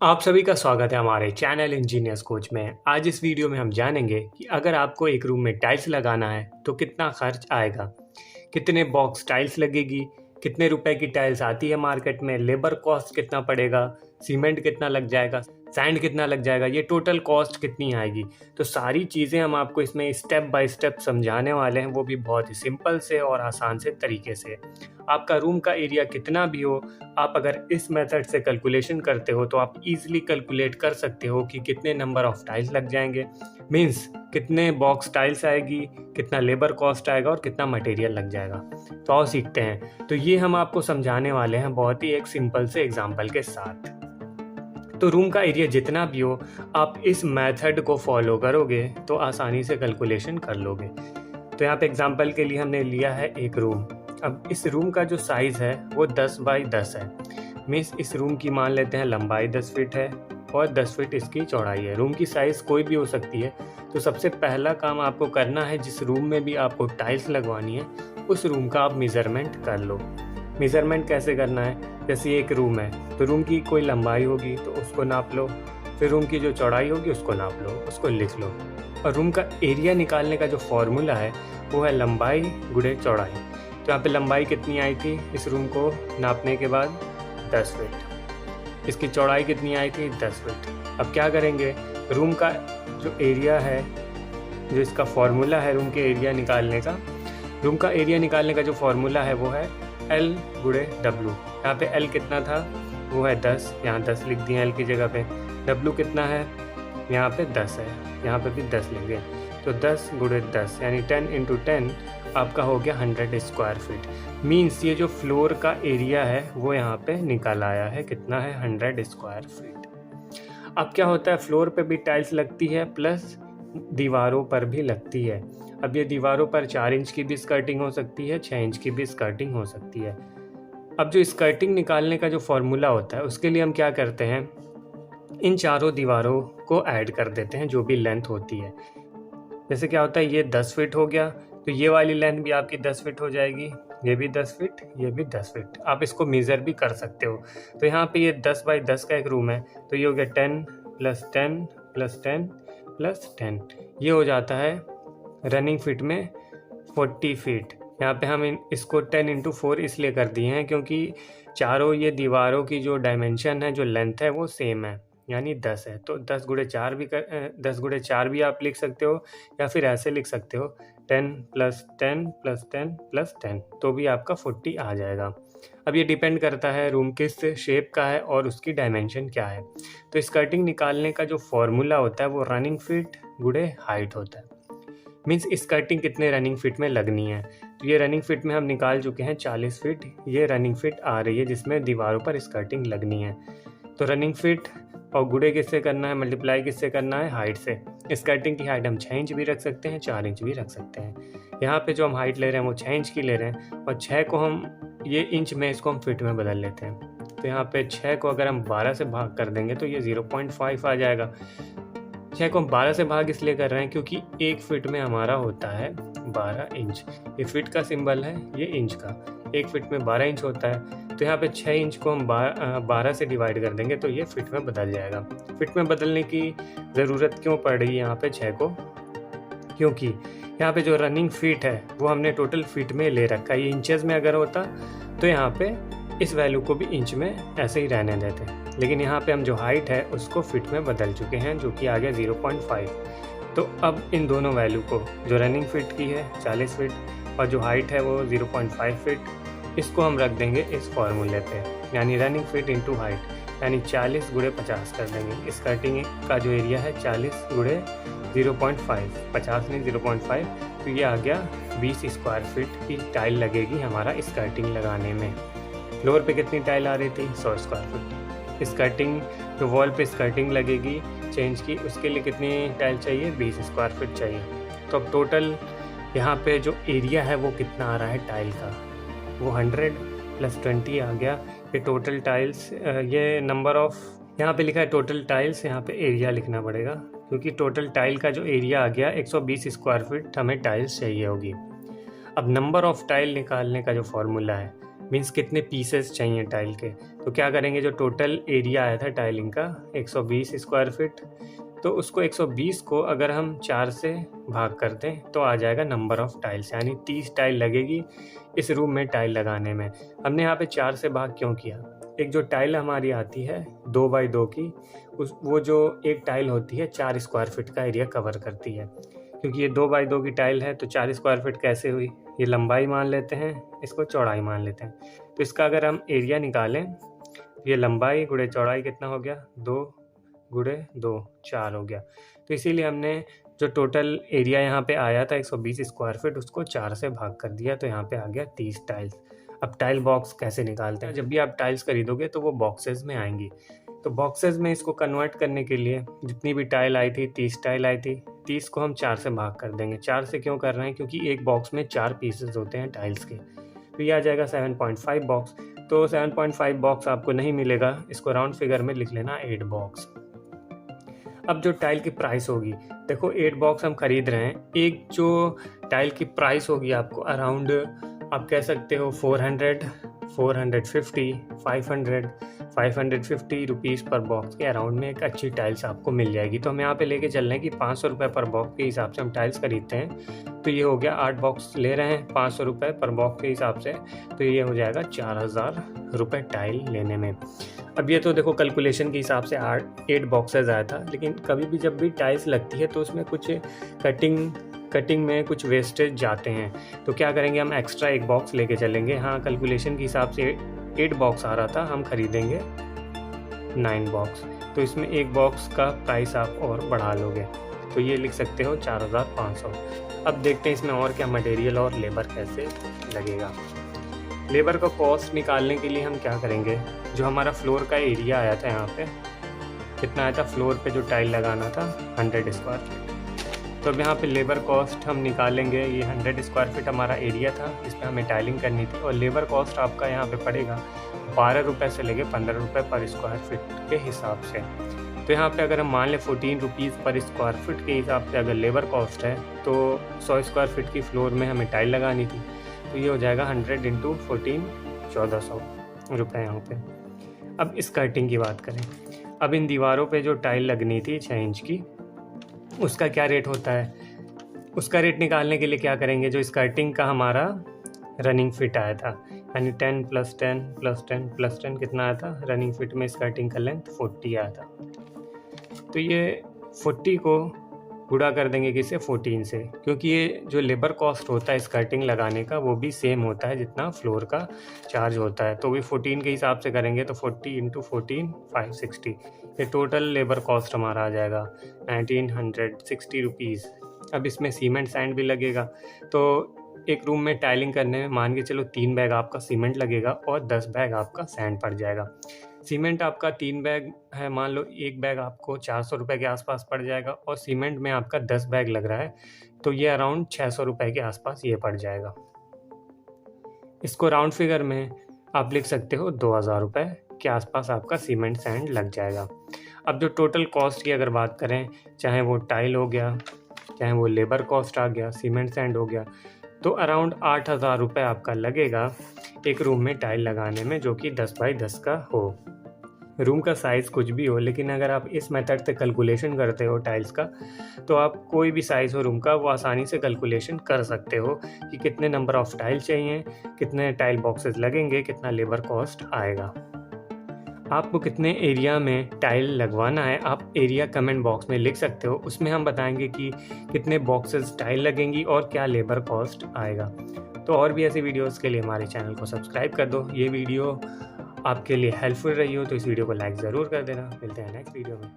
आप सभी का स्वागत है हमारे चैनल इंजीनियर्स कोच में। आज इस वीडियो में हम जानेंगे कि अगर आपको एक रूम में टाइल्स लगाना है तो कितना खर्च आएगा, कितने बॉक्स टाइल्स लगेगी, कितने रुपए की टाइल्स आती है मार्केट में, लेबर कॉस्ट कितना पड़ेगा, सीमेंट कितना लग जाएगा, सैंड कितना लग जाएगा, ये टोटल कॉस्ट कितनी आएगी। तो सारी चीज़ें हम आपको इसमें स्टेप बाय स्टेप समझाने वाले हैं, वो भी बहुत ही सिंपल से और आसान से तरीके से। आपका रूम का एरिया कितना भी हो, आप अगर इस मेथड से कैलकुलेशन करते हो तो आप इजीली कैलकुलेट कर सकते हो कि कितने नंबर ऑफ टाइल्स लग जाएंगे, मीन्स कितने बॉक्स टाइल्स आएगी, कितना लेबर कॉस्ट आएगा और कितना मटेरियल लग जाएगा। तो आओ सीखते हैं। तो ये हम आपको समझाने वाले हैं बहुत ही एक सिंपल से एग्जांपल के साथ। तो रूम का एरिया जितना भी हो, आप इस मेथड को फॉलो करोगे तो आसानी से कैलकुलेशन कर लोगे। तो यहाँ पे एग्जांपल के लिए हमने लिया है एक रूम। अब इस रूम का जो साइज़ है वो 10 बाई 10 है। मीन्स इस रूम की मान लेते हैं लंबाई 10 फीट है और 10 फीट इसकी चौड़ाई है। रूम की साइज़ कोई भी हो सकती है। तो सबसे पहला काम आपको करना है, जिस रूम में भी आपको टाइल्स लगवानी है उस रूम का आप मेज़रमेंट कर लो। मेज़रमेंट कैसे करना है, जैसे एक रूम है तो रूम की कोई लंबाई होगी तो उसको नाप लो, फिर रूम की जो चौड़ाई होगी उसको नाप लो, उसको लिख लो। और रूम का एरिया निकालने का जो फॉर्मूला है वो है लंबाई गुणे चौड़ाई। तो यहाँ पे लंबाई कितनी आई थी इस रूम को नापने के बाद 10 फीट, इसकी चौड़ाई कितनी आई थी 10 फीट। अब क्या करेंगे, रूम का जो एरिया है, जो इसका फॉर्मूला है रूम के एरिया निकालने का, रूम का एरिया निकालने का जो फॉर्मूला है वो है L गुणे W। यहाँ पे L कितना था वो है 10, यहाँ 10 लिख दिया L की जगह पे। W कितना है, यहाँ पे 10 है, यहाँ पे भी 10 लिख दिया। तो 10 गुणे 10 यानी 10 इंटू 10 आपका हो गया 100 स्क्वायर फीट। मीन्स ये जो फ्लोर का एरिया है वो यहाँ पे निकल आया है, कितना है 100 स्क्वायर फीट। अब क्या होता है, फ्लोर पे भी टाइल्स लगती है प्लस दीवारों पर भी लगती है। अब ये दीवारों पर 4 इंच की भी स्कर्टिंग हो सकती है, 6 इंच की भी स्कर्टिंग हो सकती है। अब जो स्कर्टिंग निकालने का जो फॉर्मूला होता है उसके लिए हम क्या करते हैं, इन चारों दीवारों को ऐड कर देते हैं जो भी लेंथ होती है। जैसे क्या होता है, ये 10 फीट हो गया तो ये वाली लेंथ भी आपकी 10 फीट हो जाएगी, ये भी 10 फीट, ये भी 10 फीट। आप इसको मेज़र भी कर सकते हो। तो यहाँ पे ये 10 बाई 10 का एक रूम है तो ये हो गया 10 प्लस 10 प्लस 10 प्लस 10, ये हो जाता है रनिंग फीट में 40 फीट। यहाँ पे हम इसको 10 इंटू 4 इसलिए कर दिए हैं क्योंकि चारों ये दीवारों की जो डायमेंशन है, जो लेंथ है वो सेम है, यानी 10 है। तो 10 गुणे 4 भी 10 गुणे 4 भी आप लिख सकते हो या फिर ऐसे लिख सकते हो 10 प्लस 10 प्लस 10 प्लस 10, तो भी आपका 40 आ जाएगा। अब ये डिपेंड करता है रूम किस शेप का है और उसकी डायमेंशन क्या है। तो स्कर्टिंग निकालने का जो फॉर्मूला होता है वो रनिंग फीट गुणे हाइट होता है। मीन्स स्कर्टिंग कितने रनिंग फीट में लगनी है। तो ये रनिंग फीट में हम निकाल चुके हैं 40 फीट, ये रनिंग फीट आ रही है जिसमें दीवारों पर स्कर्टिंग लगनी है। तो रनिंग फीट और गुणे किससे करना है, मल्टीप्लाई किससे करना है, हाइट से। स्कर्टिंग की हाइट हम 6 इंच भी रख सकते हैं, 4 इंच भी रख सकते हैं। यहाँ पे जो हम हाइट ले रहे हैं वो 6 इंच की ले रहे हैं और 6 को हम ये इंच में इसको हम फिट में बदल लेते हैं। तो यहाँ पे 6 को अगर हम 12 से भाग कर देंगे तो ये 0.5 आ जाएगा। 6 को हम 12 से भाग इसलिए कर रहे हैं क्योंकि एक फिट में हमारा होता है 12 इंच। ये फिट का सिंबल है, ये इंच का, एक फिट में 12 इंच होता है। तो यहाँ पे 6 इंच को हम 12 से डिवाइड कर देंगे तो ये फिट में बदल जाएगा। फिट में बदलने की ज़रूरत क्यों पड़ रही है यहाँ पे 6 को, क्योंकि यहाँ पे जो रनिंग फीट है वो हमने टोटल फीट में ले रखा है। ये इंचेस में अगर होता तो यहाँ पे इस वैल्यू को भी इंच में ऐसे ही रहने देते, लेकिन यहाँ पे हम जो हाइट है उसको फिट में बदल चुके हैं जो कि आ गया 0.5। तो अब इन दोनों वैल्यू को, जो रनिंग फिट की है 40 फीट और जो हाइट है वो 0.5 फीट, इसको हम रख देंगे इस फॉर्मूले पे, यानी रनिंग फीट इंटू हाइट, यानी 40 गुणे 50 कर देंगे। स्कर्टिंग का जो एरिया है 40 गुणे 0.5, 50 नहीं 0.5, तो ये आ गया 20 स्क्वायर फीट की टाइल लगेगी हमारा स्कर्टिंग लगाने में। फ्लोर पे कितनी टाइल आ रही थी, 100 स्क्वायर फीट। स्कर्टिंग जो वॉल पे स्कर्टिंग लगेगी चेंज की, उसके लिए कितनी टाइल चाहिए, 20 स्क्वायर फीट चाहिए। तो अब टोटल यहाँ पे जो एरिया है वो कितना आ रहा है टाइल का, वो 100 प्लस 20 आ गया। ये टोटल टाइल्स, ये नंबर ऑफ यहाँ पे लिखा है टोटल टाइल्स, यहाँ पे एरिया लिखना पड़ेगा क्योंकि टोटल टाइल का जो एरिया आ गया 120 स्क्वायर फीट हमें टाइल्स चाहिए होगी। अब नंबर ऑफ टाइल निकालने का जो फॉर्मूला है, मीन्स कितने पीसेस चाहिए टाइल के। तो क्या करेंगे, जो टोटल एरिया आया था टाइलिंग का 120 स्क्वायर फीट, तो उसको 120 को अगर हम 4 से भाग कर दें तो आ जाएगा नंबर ऑफ़ टाइल्स, यानी 30 टाइल लगेगी इस रूम में टाइल लगाने में। हमने यहाँ पे 4 से भाग क्यों किया, एक जो टाइल हमारी आती है 2 बाई 2 की, वो जो एक टाइल होती है 4 स्क्वायर फीट का एरिया कवर करती है। क्योंकि ये 2 बाई 2 की टाइल है तो 4 स्क्वायर फीट कैसे हुई, ये लंबाई मान लेते हैं, इसको चौड़ाई मान लेते हैं। तो इसका अगर हम एरिया निकालें, ये लंबाई गुणे चौड़ाई कितना हो गया, 2 गुणे 2 4 हो गया। तो इसीलिए हमने जो टोटल एरिया यहाँ पे आया था 120 स्क्वायर फीट, उसको 4 से भाग कर दिया, तो यहाँ पे आ गया 30 टाइल्स। अब टाइल बॉक्स कैसे निकालते हैं, जब भी आप टाइल्स खरीदोगे तो वो बॉक्सेस में आएंगी। तो बॉक्सेस में इसको कन्वर्ट करने के लिए जितनी भी टाइल आई थी, 30 टाइल आई थी, 30 को हम 4 से भाग कर देंगे। 4 से क्यों कर रहे हैं, क्योंकि एक बॉक्स में 4 पीसेस होते हैं टाइल्स के। तो ये आ जाएगा 7.5 बॉक्स। तो 7.5 बॉक्स आपको नहीं मिलेगा, इसको राउंड फिगर में लिख लेना 8 बॉक्स। अब जो टाइल की प्राइस होगी, देखो 8 बॉक्स हम खरीद रहे हैं, एक जो टाइल की प्राइस होगी आपको अराउंड, आप कह सकते हो 400, 450, 500, 550 रुपीज़ पर बॉक्स के अराउंड में एक अच्छी टाइल्स आपको मिल जाएगी। तो हम यहाँ पे लेके चल रहे हैं कि 500 रुपये पर बॉक्स के हिसाब से हम टाइल्स खरीदते हैं। तो ये हो गया 8 बॉक्स ले रहे हैं 500 रुपये पर बॉक्स के हिसाब से, तो ये हो जाएगा 4000 रुपये टाइल लेने में। अब ये तो देखो कैलकुलेशन के हिसाब से 8 बॉक्सेज आया था, लेकिन कभी भी जब भी टाइल्स लगती है तो उसमें कुछ कटिंग में कुछ वेस्टेज जाते हैं। तो क्या करेंगे, हम एक्स्ट्रा एक बॉक्स लेके चलेंगे। हाँ, कैलकुलेशन के हिसाब से 8 बॉक्स आ रहा था, हम खरीदेंगे 9 बॉक्स। तो इसमें एक बॉक्स का प्राइस आप और बढ़ा लोगे, तो ये लिख सकते हो 4500। अब देखते हैं इसमें और क्या मटेरियल और लेबर कैसे लगेगा। लेबर का कॉस्ट निकालने के लिए हम क्या करेंगे, जो हमारा फ्लोर का एरिया आया था यहाँ पे, कितना आया था फ्लोर पे जो टाइल लगाना था 100 स्क्वायर फीट। तो अब यहाँ पे लेबर कॉस्ट हम निकालेंगे। ये 100 स्क्वायर फीट हमारा एरिया था, इस पर हमें टाइलिंग करनी थी, और लेबर कॉस्ट आपका यहाँ पे पड़ेगा 12 रुपये से लेके 15 रुपये पर स्क्वायर फीट के हिसाब से। तो यहाँ पे अगर हम मान लें 14 रुपीज़ पर स्क्वायर फीट के हिसाब से अगर लेबर कॉस्ट है, तो 100 स्क्वायर फीट की फ्लोर में हमें टाइल लगानी थी, तो ये हो जाएगा 100 इंटू 14, 1400 रुपये यहाँ पे। अब स्कर्टिंग की बात करें, अब इन दीवारों पे जो टाइल लगनी थी 6 इंच की, उसका क्या रेट होता है, उसका रेट निकालने के लिए क्या करेंगे, जो स्कर्टिंग का हमारा रनिंग फिट आया था, यानी 10 + 10 + 10 + 10 कितना आया था, रनिंग फिट में स्कर्टिंग का लेंथ 40 आया था। तो ये 40 को गुणा कर देंगे किससे, 14 से, क्योंकि ये जो लेबर कॉस्ट होता है स्कर्टिंग लगाने का वो भी सेम होता है जितना फ्लोर का चार्ज होता है। तो भी 14 के हिसाब से करेंगे, तो 40 इंटू 14 560, ये टोटल लेबर कॉस्ट हमारा आ जाएगा 1960 रुपीज़। अब इसमें सीमेंट सैंड भी लगेगा, तो एक रूम में टाइलिंग करने में मान के चलो 3 बैग आपका सीमेंट लगेगा और 10 बैग आपका सैंड पड़ जाएगा। सीमेंट आपका 3 बैग है, मान लो एक बैग आपको 400 रुपये के आसपास पड़ जाएगा, और सीमेंट में आपका 10 बैग लग रहा है, तो ये अराउंड 600 रुपये के आसपास ये पड़ जाएगा। इसको राउंड फिगर में आप लिख सकते हो 2000 रुपये के आसपास आपका सीमेंट सैंड लग जाएगा। अब जो टोटल कॉस्ट की अगर बात करें, चाहे वो टाइल हो गया, चाहे वो लेबर कॉस्ट आ गया, सीमेंट सैंड हो गया, तो अराउंड 8000 रुपये आपका लगेगा एक रूम में टाइल लगाने में, जो कि 10 बाई 10 का हो। रूम का साइज़ कुछ भी हो, लेकिन अगर आप इस मेथड से कैलकुलेशन करते हो टाइल्स का, तो आप कोई भी साइज़ हो रूम का वो आसानी से कैलकुलेशन कर सकते हो कि कितने नंबर ऑफ़ टाइल चाहिए, कितने टाइल बॉक्सेस लगेंगे, कितना लेबर कॉस्ट आएगा। आपको कितने एरिया में टाइल लगवाना है, आप एरिया कमेंट बॉक्स में लिख सकते हो, उसमें हम बताएंगे कि कितने बॉक्सेस टाइल लगेंगी और क्या लेबर कॉस्ट आएगा। तो और भी ऐसी वीडियोस के लिए हमारे चैनल को सब्सक्राइब कर दो। ये वीडियो आपके लिए हेल्पफुल रही हो तो इस वीडियो को लाइक ज़रूर कर देना। मिलते हैं नेक्स्ट वीडियो में।